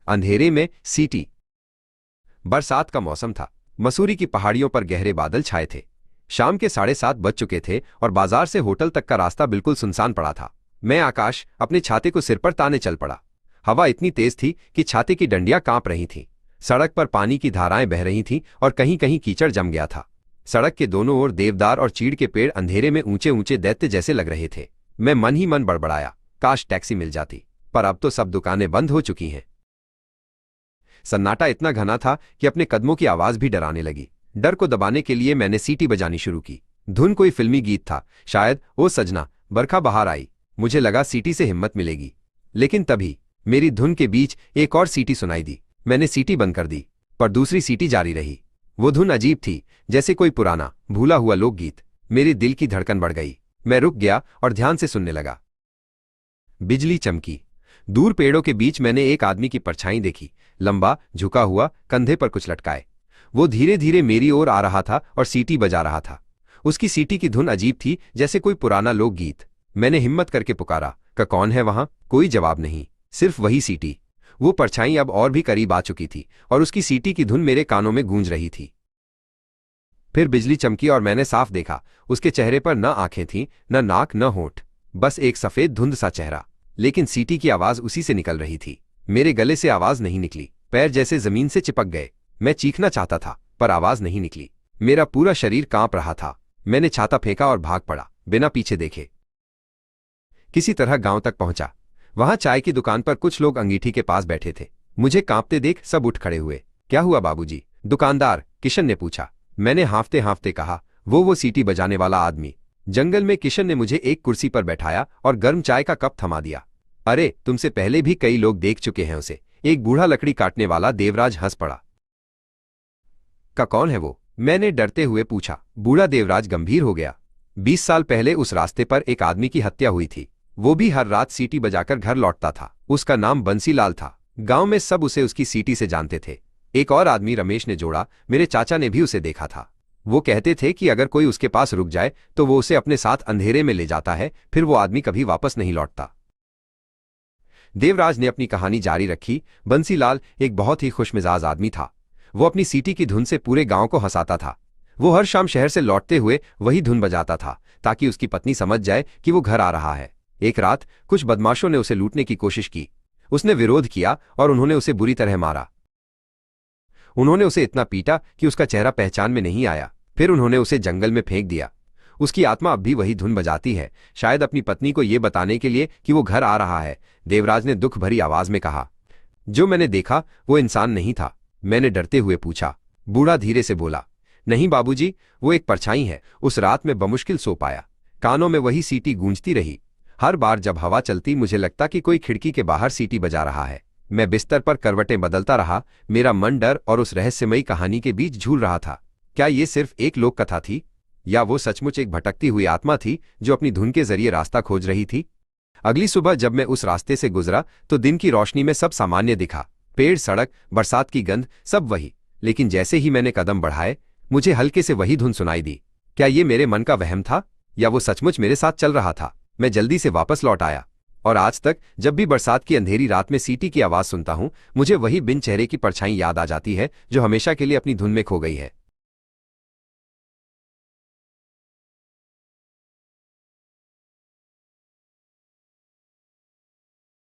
अंधेरे में सीटी। बरसात का मौसम था। मसूरी की पहाड़ियों पर गहरे बादल छाए थे। शाम के 7:30 बज चुके थे और बाजार से होटल तक का रास्ता बिल्कुल सुनसान पड़ा था। मैं आकाश अपने छाते को सिर पर ताने चल पड़ा। हवा इतनी तेज थी कि छाते की डंडियां कांप रही थीं। सड़क पर पानी की धाराएं बह रही थीं और कहीं कहीं कीचड़ जम गया था। सड़क के दोनों ओर देवदार और चीड़ के पेड़ अंधेरे में ऊंचे ऊंचे दैत्य जैसे लग रहे थे। मैं मन ही मन बड़बड़ाया, काश टैक्सी मिल जाती, पर अब तो सब दुकानें बंद हो चुकी हैं। सन्नाटा इतना घना था कि अपने कदमों की आवाज भी डराने लगी। डर को दबाने के लिए मैंने सीटी बजानी शुरू की। धुन कोई फिल्मी गीत था, शायद ओ सजना बरखा बहार आई। मुझे लगा सीटी से हिम्मत मिलेगी, लेकिन तभी मेरी धुन के बीच एक और सीटी सुनाई दी। मैंने सीटी बंद कर दी, पर दूसरी सीटी जारी रही। वो धुन अजीब थी, जैसे कोई पुराना भूला हुआ लोकगीत। मेरे दिल की धड़कन बढ़ गई। मैं रुक गया और ध्यान से सुनने लगा। बिजली चमकी। दूर पेड़ों के बीच मैंने एक आदमी की परछाई देखी, लंबा, झुका हुआ, कंधे पर कुछ लटकाए। वो धीरे धीरे मेरी ओर आ रहा था और सीटी बजा रहा था। उसकी सीटी की धुन अजीब थी, जैसे कोई पुराना लोकगीत। मैंने हिम्मत करके पुकारा, का कौन है वहां? कोई जवाब नहीं, सिर्फ वही सीटी। वो परछाई अब और भी करीब आ चुकी थी और उसकी सीटी की धुन मेरे कानों में गूंज रही थी। फिर बिजली चमकी और मैंने साफ देखा, उसके चेहरे पर न आंखें थीं, न नाक, न होंठ, बस एक सफेद धुंध सा चेहरा। लेकिन सीटी की आवाज उसी से निकल रही थी। मेरे गले से आवाज नहीं निकली। पैर जैसे जमीन से चिपक गए। मैं चीखना चाहता था, पर आवाज नहीं निकली। मेरा पूरा शरीर कांप रहा था। मैंने छाता फेंका और भाग पड़ा, बिना पीछे देखे। किसी तरह गांव तक पहुंचा। वहां चाय की दुकान पर कुछ लोग अंगीठी के पास बैठे थे। मुझे कांपते देख सब उठ खड़े हुए। क्या हुआ बाबूजी? दुकानदार किशन ने पूछा। मैंने हांफते हांफते कहा, वो सीटी बजाने वाला आदमी। जंगल में किशन ने मुझे एक कुर्सी पर बैठाया और गर्म चाय का कप थमा दिया। अरे, तुमसे पहले भी कई लोग देख चुके हैं उसे। एक बूढ़ा लकड़ी काटने वाला देवराज हंस पड़ा। का कौन है वो? मैंने डरते हुए पूछा। बूढ़ा देवराज गंभीर हो गया। 20 साल पहले उस रास्ते पर एक आदमी की हत्या हुई थी। वो भी हर रात सीटी बजाकर घर लौटता था। उसका नाम बंसीलाल था। गांव में सब उसे उसकी सीटी से जानते थे। एक और आदमी, रमेश ने जोड़ा, मेरे चाचा ने भी उसे देखा था। वो कहते थे कि अगर कोई उसके पास रुक जाए तो वो उसे अपने साथ अंधेरे में ले जाता है, फिर वो आदमी कभी वापस नहीं लौटता। देवराज ने अपनी कहानी जारी रखी। बंसीलाल एक बहुत ही खुशमिजाज आदमी था। वो अपनी सीटी की धुन से पूरे गांव को हंसाता था। वो हर शाम शहर से लौटते हुए वही धुन बजाता था, ताकि उसकी पत्नी समझ जाए कि वो घर आ रहा है। एक रात कुछ बदमाशों ने उसे लूटने की कोशिश की। उसने विरोध किया और उन्होंने उसे बुरी तरह मारा। उन्होंने उसे इतना पीटा कि उसका चेहरा पहचान में नहीं आया। फिर उन्होंने उसे जंगल में फेंक दिया। उसकी आत्मा अब भी वही धुन बजाती है, शायद अपनी पत्नी को यह बताने के लिए कि वो घर आ रहा है। देवराज ने दुख भरी आवाज में कहा। जो मैंने देखा वो इंसान नहीं था। मैंने डरते हुए पूछा। बूढ़ा धीरे से बोला, नहीं बाबूजी, वो एक परछाई है। उस रात में बमुश्किल सो पाया। कानों में वही सीटी गूंजती रही। हर बार जब हवा चलती मुझे लगता कि कोई खिड़की के बाहर सीटी बजा रहा है। मैं बिस्तर पर करवटें बदलता रहा। मेरा मन डर और उस रहस्यमयी कहानी के बीच झूल रहा था। क्या ये सिर्फ एक लोक कथा थी, या वो सचमुच एक भटकती हुई आत्मा थी जो अपनी धुन के जरिए रास्ता खोज रही थी? अगली सुबह जब मैं उस रास्ते से गुजरा तो दिन की रोशनी में सब सामान्य दिखा। पेड़, सड़क, बरसात की गंध, सब वही। लेकिन जैसे ही मैंने कदम बढ़ाए, मुझे हल्के से वही धुन सुनाई दी। क्या ये मेरे मन का वहम था, या वो सचमुच मेरे साथ चल रहा था? मैं जल्दी से वापस लौट आया, और आज तक जब भी बरसात की अंधेरी रात में सीटी की आवाज सुनता हूं, मुझे वही बिन चेहरे की परछाई याद आ जाती है जो हमेशा के लिए अपनी धुन में खो गई है।